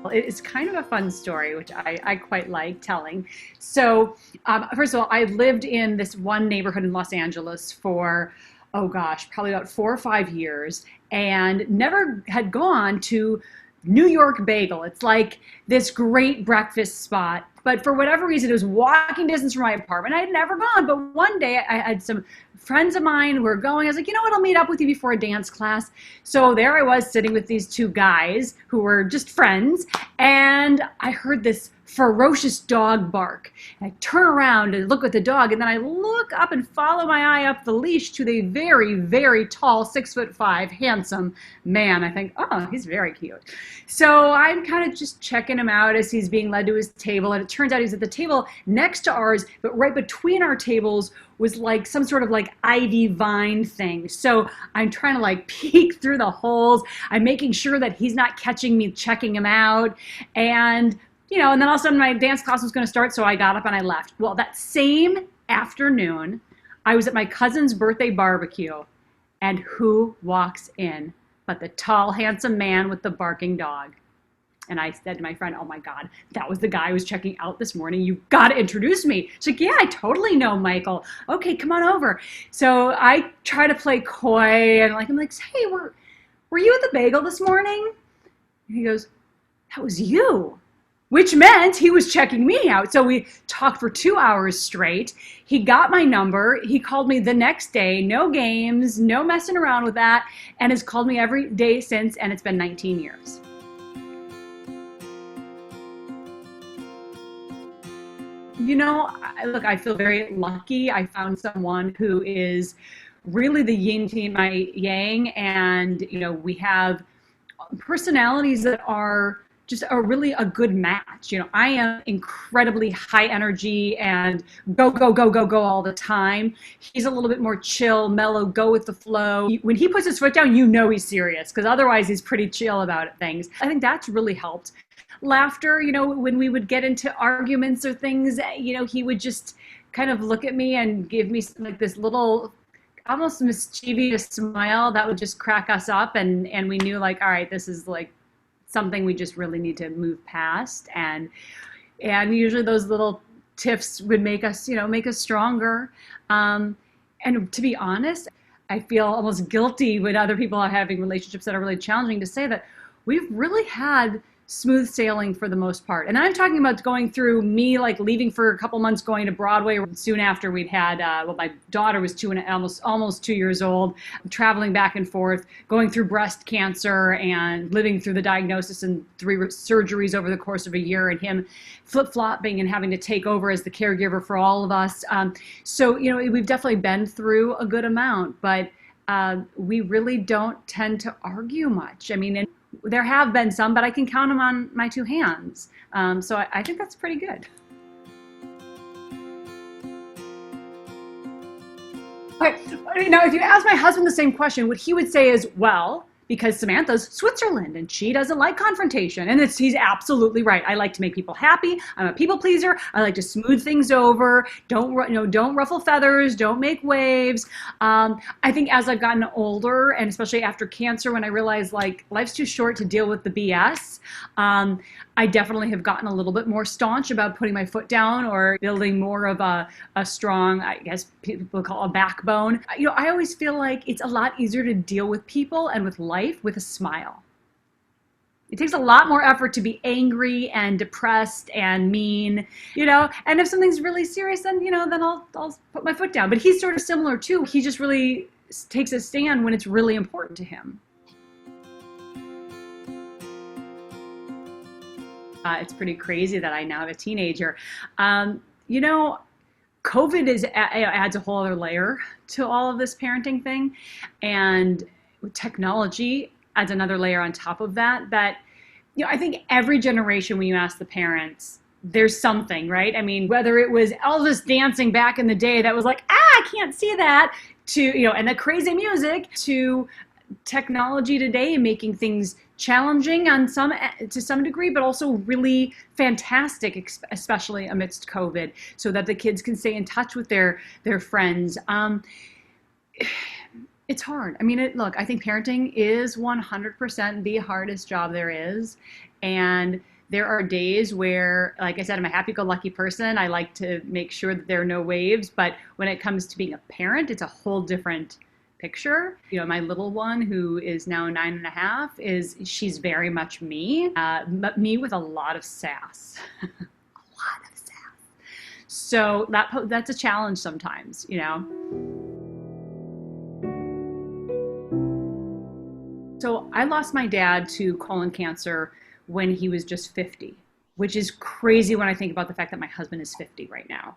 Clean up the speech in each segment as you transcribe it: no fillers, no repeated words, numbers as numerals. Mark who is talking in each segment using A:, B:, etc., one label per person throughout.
A: It's kind of a fun story, which I quite like telling. So, first of all, I lived in this one neighborhood in Los Angeles for, oh gosh, probably about 4 or 5 years, and never had gone to New York Bagel. It's like this great breakfast spot. But for whatever reason, it was walking distance from my apartment. I had never gone, but one day I had some friends of mine who were going. I was like, you know what, I'll meet up with you before a dance class. So there I was sitting with these two guys who were just friends, and I heard this ferocious dog bark. And I turn around and look at the dog, and then I look up and follow my eye up the leash to the very, very tall, 6'5", handsome man. I think, oh, he's very cute. So I'm kind of just checking him out as he's being led to his table, and it turns out he's at the table next to ours, but right between our tables was like some sort of like ivy vine thing. So I'm trying to like peek through the holes. I'm making sure that he's not catching me checking him out. And and then all of a sudden my dance class was going to start, so I got up and I left. Well, that same afternoon, I was at my cousin's birthday barbecue, and who walks in but the tall, handsome man with the barking dog? And I said to my friend, oh my God, that was the guy I was checking out this morning. You got to introduce me. She's like, yeah, I totally know Michael. Okay, come on over. So I try to play coy, and I'm like, hey, were you at the Bagel this morning? And he goes, that was you. Which meant he was checking me out. So we talked for 2 hours straight. He got my number. He called me the next day. No games, no messing around with that, and has called me every day since, and it's been 19 years. Look, I feel very lucky. I found someone who is really the yin to my yang, and we have personalities that are just really a good match. I am incredibly high energy and go, go, go, go, go all the time. He's a little bit more chill, mellow, go with the flow. When he puts his foot down, he's serious, because otherwise he's pretty chill about things. I think that's really helped. Laughter, when we would get into arguments or things, he would just kind of look at me and give me like this little almost mischievous smile that would just crack us up, and we knew, like, all right, this is like something we just really need to move past. And usually those little tiffs would make us stronger. And to be honest, I feel almost guilty when other people are having relationships that are really challenging to say that we've really had smooth sailing for the most part. And I'm talking about going through me, like leaving for a couple months, going to Broadway soon after we'd had, my daughter was almost 2 years old, traveling back and forth, going through breast cancer and living through the diagnosis and 3 surgeries over the course of a year, and him flip-flopping and having to take over as the caregiver for all of us. So, we've definitely been through a good amount, but we really don't tend to argue much. I mean, there have been some, but I can count them on my 2 hands. So I think that's pretty good. Okay, now if you ask my husband the same question, what he would say is, well, because Samantha's Switzerland and she doesn't like confrontation. And he's absolutely right. I like to make people happy. I'm a people pleaser. I like to smooth things over. Don't ruffle feathers. Don't make waves. I think as I've gotten older, and especially after cancer, when I realized like life's too short to deal with the BS, I definitely have gotten a little bit more staunch about putting my foot down or building more of a strong, I guess people call a backbone. I always feel like it's a lot easier to deal with people and with life with a smile. It takes a lot more effort to be angry and depressed and mean, and if something's really serious, then, then I'll put my foot down. But he's sort of similar too. He just really takes a stand when it's really important to him. It's pretty crazy that I now have a teenager. COVID adds a whole other layer to all of this parenting thing. And technology adds another layer on top of that. I think every generation, when you ask the parents, there's something, right? I mean, whether it was Elvis dancing back in the day that was like, I can't see that, to, and the crazy music, to technology today making things challenging to some degree, but also really fantastic, especially amidst COVID, so that the kids can stay in touch with their friends. It's hard. I mean, look, I think parenting is 100% the hardest job there is. And There are days where, like I said, I'm a happy-go-lucky person. I like to make sure that there are no waves. But when it comes to being a parent, it's a whole different picture. You know, my little one, who is now 9.5, she's very much me, but me with a lot of sass. A lot of sass. So that's a challenge sometimes, you know. So I lost my dad to colon cancer when he was just 50, which is crazy when I think about the fact that my husband is 50 right now.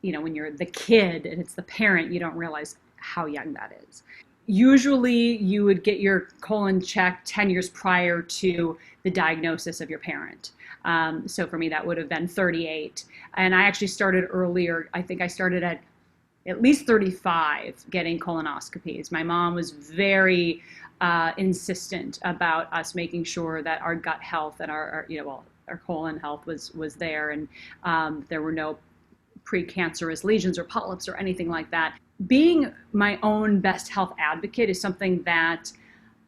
A: You know, when you're the kid and it's the parent, you don't realize how young that is. Usually you would get your colon checked 10 years prior to the diagnosis of your parent. So for me, that would have been 38. And I actually started earlier. I think I started at least 35 getting colonoscopies. My mom was very insistent about us making sure that our gut health and our colon health was there, and there were no precancerous lesions or polyps or anything like that. Being my own best health advocate is something that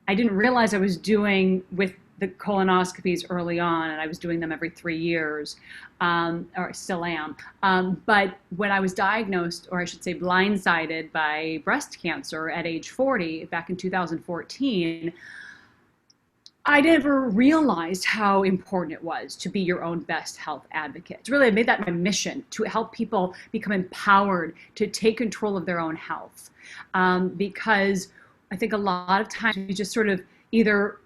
A: I didn't realize I was doing with the colonoscopies early on, and I was doing them every 3 years, or still am. But when I was diagnosed, or I should say blindsided by breast cancer at age 40, back in 2014, I never realized how important it was to be your own best health advocate. It's really, I made that my mission, to help people become empowered to take control of their own health. Because I think a lot of times we just sort of either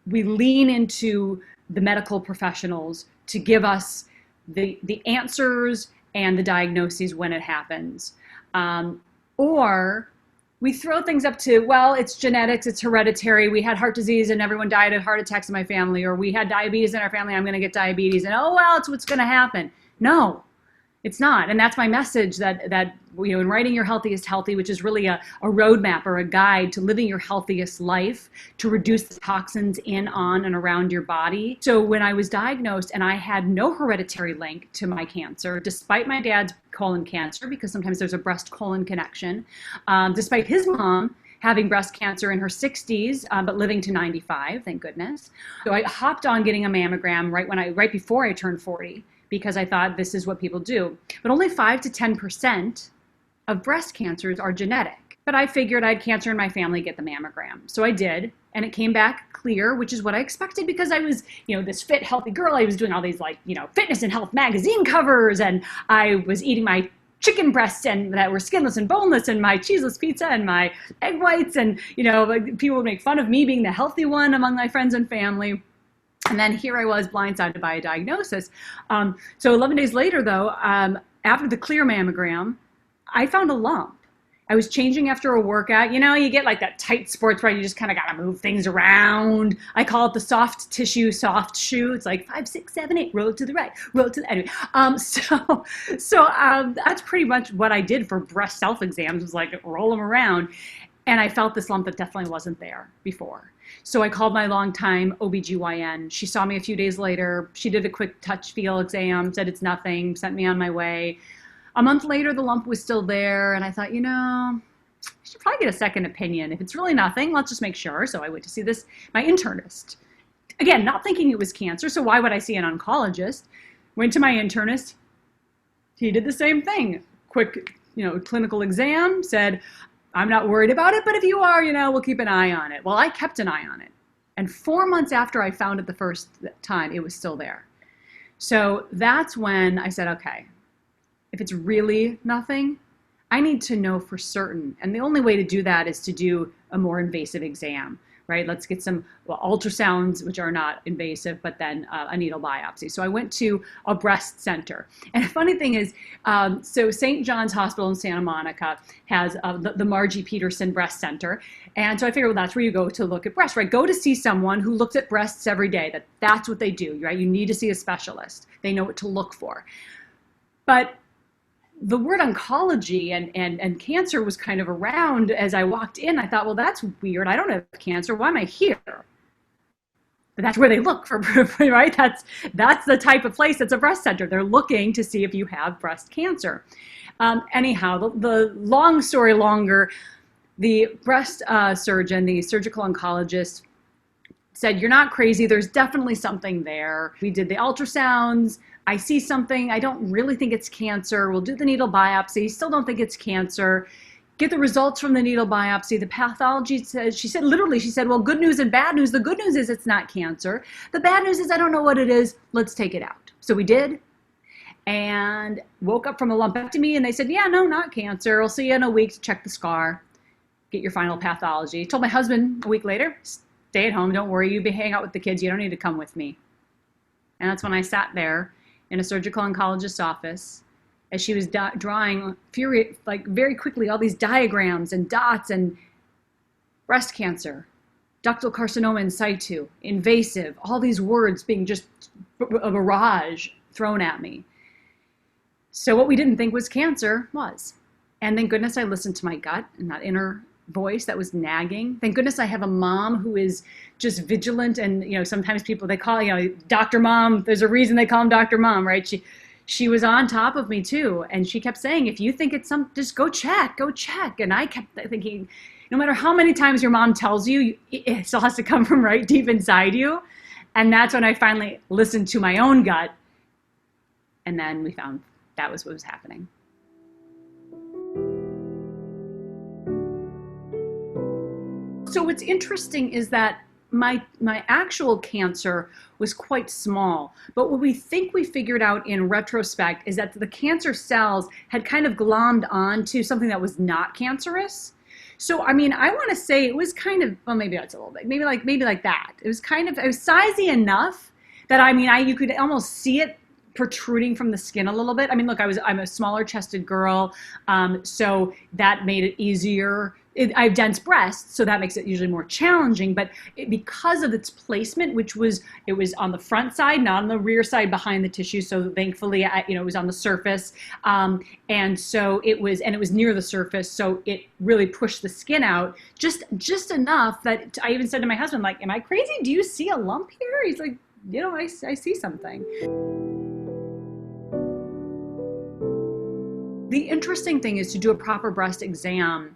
A: we lean into the medical professionals to give us the answers and the diagnoses when it happens. Or we throw things up to, well, it's genetics, it's hereditary. We had heart disease and everyone died of heart attacks in my family, or we had diabetes in our family, I'm going to get diabetes, and oh, well, it's what's going to happen. No, it's not. And that's my message, that you know, in writing Your Healthiest Healthy, which is really a roadmap or a guide to living your healthiest life, to reduce the toxins in, on, and around your body. So when I was diagnosed and I had no hereditary link to my cancer, despite my dad's colon cancer, because sometimes there's a breast colon connection, despite his mom having breast cancer in her 60s, but living to 95, thank goodness. So I hopped on getting a mammogram right before I turned 40, because I thought this is what people do. But only 5 to 10% of breast cancers are genetic. But I figured I had cancer in my family, get the mammogram. So I did, and it came back clear, which is what I expected, because I was, you know, this fit, healthy girl. I was doing all these, like, you know, fitness and health magazine covers, and I was eating my chicken breasts and that were skinless and boneless, and my cheeseless pizza and my egg whites, and, you know, like, people would make fun of me being the healthy one among my friends and family. And then here I was, blindsided by a diagnosis. So 11 days later, though, after the clear mammogram, I found a lump. I was changing after a workout. You know, you get like that tight sports bra, you just kind of got to move things around. I call it the soft tissue, soft shoe. It's like 5, 6, 7, 8, roll to the right, roll to the, anyway. So that's pretty much what I did for breast self-exams, was like roll them around. And I felt this lump that definitely wasn't there before. So I called my longtime OBGYN. She saw me a few days later. She did a quick touch feel exam, said it's nothing, sent me on my way. A month later, the lump was still there, and I thought, you know, I should probably get a second opinion. If it's really nothing, let's just make sure. So I went to see my internist. Again, not thinking it was cancer, so why would I see an oncologist? Went to my internist. He did the same thing. Quick, you know, clinical exam, said, I'm not worried about it, but if you are, you know, we'll keep an eye on it. Well, I kept an eye on it. And 4 months after I found it the first time, it was still there. So that's when I said, okay, if it's really nothing, I need to know for certain. And the only way to do that is to do a more invasive exam, right? Let's get some ultrasounds, which are not invasive, but then a needle biopsy. So I went to a breast center. And the funny thing is, so St. John's Hospital in Santa Monica has the Margie Peterson Breast Center. And so I figured, well, that's where you go to look at breasts, right? Go to see someone who looks at breasts every day. That's what they do, right? You need to see a specialist. They know what to look for. But the word oncology and cancer was kind of around as I walked in. I thought, well, that's weird. I don't have cancer. Why am I here? But that's where they look for, right? That's the type of place that's a breast center. They're looking to see if you have breast cancer. Anyhow, the long story longer, the breast surgeon, the surgical oncologist, said, you're not crazy. There's definitely something there. We did the ultrasounds. I see something. I don't really think it's cancer. We'll do the needle biopsy. Still don't think it's cancer. Get the results from the needle biopsy. The pathology says, she said, well, good news and bad news. The good news is it's not cancer. The bad news is I don't know what it is. Let's take it out. So we did, and woke up from a lumpectomy, and they said, yeah, no, not cancer. We'll see you in a week to check the scar, get your final pathology. Told my husband a week later, stay at home. Don't worry. You hang out with the kids. You don't need to come with me. And that's when I sat there in a surgical oncologist's office as she was drawing very quickly all these diagrams and dots and breast cancer, ductal carcinoma in situ, invasive, all these words being just a barrage thrown at me. So what we didn't think was cancer was. And thank goodness I listened to my gut and that inner voice that was nagging. Thank goodness I have a mom who is just vigilant, and sometimes people, they call Dr. Mom. There's a reason they call him Dr. Mom, right? She was on top of me too, and she kept saying, if you think it's just go check. And I kept thinking, no matter how many times your mom tells you, it still has to come from right deep inside you. And that's when I finally listened to my own gut, and then we found that was what was happening. So what's interesting is that my actual cancer was quite small, but what we think we figured out in retrospect is that the cancer cells had kind of glommed onto something that was not cancerous. So I mean, I want to say it was kind of, well, maybe that's a little bit, maybe like that. It was sizey enough that you could almost see it protruding from the skin a little bit. I mean, look, I'm a smaller chested girl, so that made it easier. I have dense breasts, so that makes it usually more challenging, but because of its placement, it was on the front side, not on the rear side behind the tissue, so thankfully, it was on the surface, and so it was near the surface, so it really pushed the skin out just enough that I even said to my husband, like, am I crazy? Do you see a lump here? He's like, I see something. The interesting thing is to do a proper breast exam.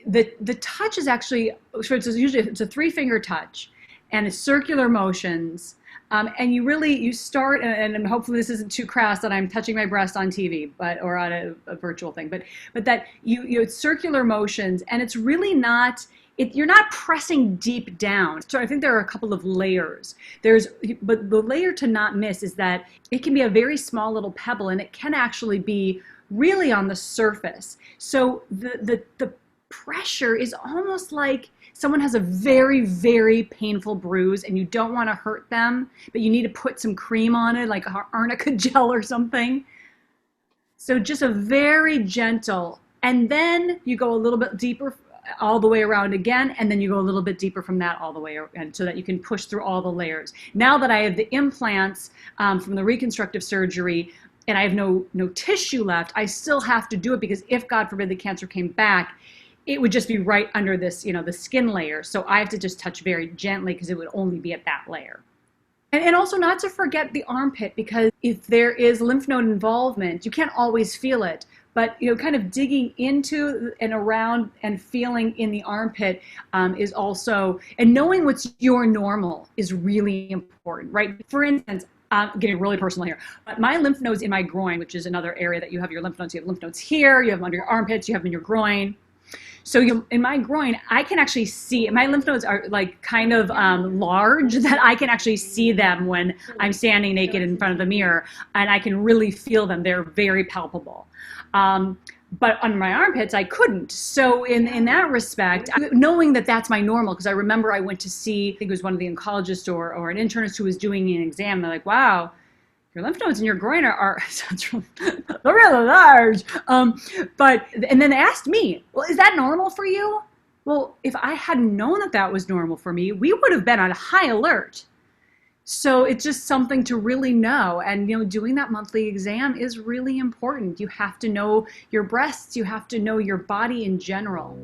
A: The touch is actually, it's a 3-finger touch, and it's circular motions, and you start, and hopefully this isn't too crass that I'm touching my breast on TV, or on a virtual thing, but that it's circular motions, and it's really not. You're not pressing deep down. So I think there are a couple of layers. But the layer to not miss is that it can be a very small little pebble, and it can actually be really on the surface. So the pressure is almost like someone has a very, very painful bruise and you don't want to hurt them, but you need to put some cream on it, like arnica gel or something. So just a very gentle, and then you go a little bit deeper all the way around again, and then you go a little bit deeper from that all the way around, so that you can push through all the layers. Now that I have the implants from the reconstructive surgery, and I have no tissue left, I still have to do it, because if, God forbid, the cancer came back, it would just be right under this, the skin layer. So I have to just touch very gently, because it would only be at that layer. And also not to forget the armpit, because if there is lymph node involvement, you can't always feel it. But kind of digging into and around and feeling in the armpit is also, and knowing what's your normal is really important, right? For instance, getting really personal here, but my lymph nodes in my groin, which is another area that you have your lymph nodes. You have lymph nodes here, you have them under your armpits, you have them in your groin. So in my groin, I can actually see, my lymph nodes are like kind of large, that I can actually see them when I'm standing naked in front of the mirror, and I can really feel them. They're very palpable. But under my armpits, I couldn't. So in that respect, knowing that that's my normal, because I remember I went to see, I think it was one of the oncologists or an internist who was doing an exam. They're like, wow, your lymph nodes in your groin are sounds really, they're really large. And then they asked me, well, is that normal for you? Well, if I hadn't known that that was normal for me, we would have been on high alert. So it's just something to really know. And, doing that monthly exam is really important. You have to know your breasts. You have to know your body in general.